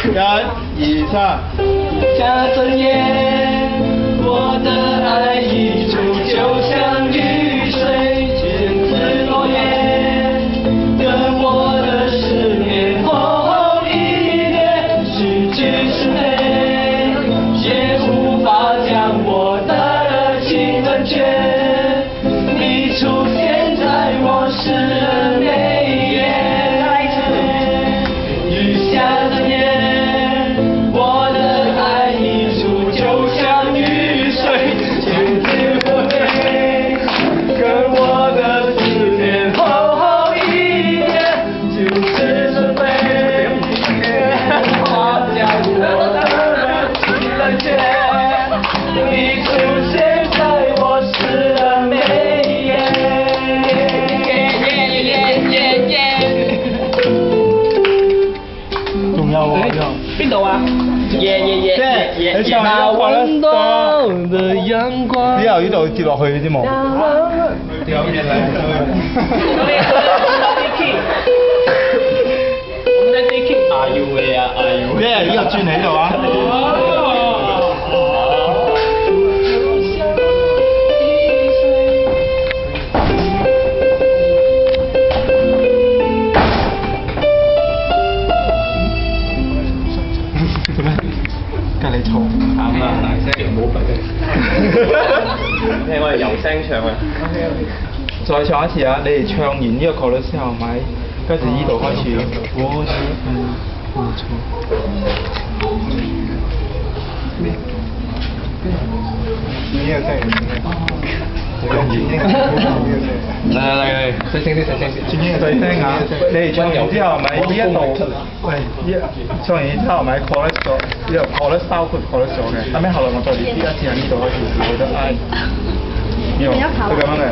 1、2、3。下尊严，我的爱溢出，就像雨水，千次诺言，跟我的思念厚厚一叠，失去是非，也无法将我的热情冷却。你出现在我诗人眉眼，雨下的夜，我的爱溢出，就像雨水，千次落泪，跟我的思念厚厚一叠，就是是非，花将我的热情冷却。你出现在我诗人眉眼。仲有喎，邊度啊？耶耶耶耶耶！那溫暖的陽光。之後呢度接落去啲冇。有嘢嚟。我們在 D King Are you there? Are you? 咩？呢個轉喺度啊？做咩？隔離嘈。啱啦，大聲唔好瞓。聽我哋有聲唱啊！再唱一次啊！你哋唱完呢個 chorus 之後，咪跟住呢度開始。我的愛付出。呢個聲。嚟，細聲啲，細聲啲。細聲啊！你哋唱完之後，咪呢一度，喂，唱完之後咪 chorus 咗，呢度 chorus 包括 chorus 咗嘅。後尾後來我再列啲一次喺呢度開始，我覺得呢度，佢咁樣嘅。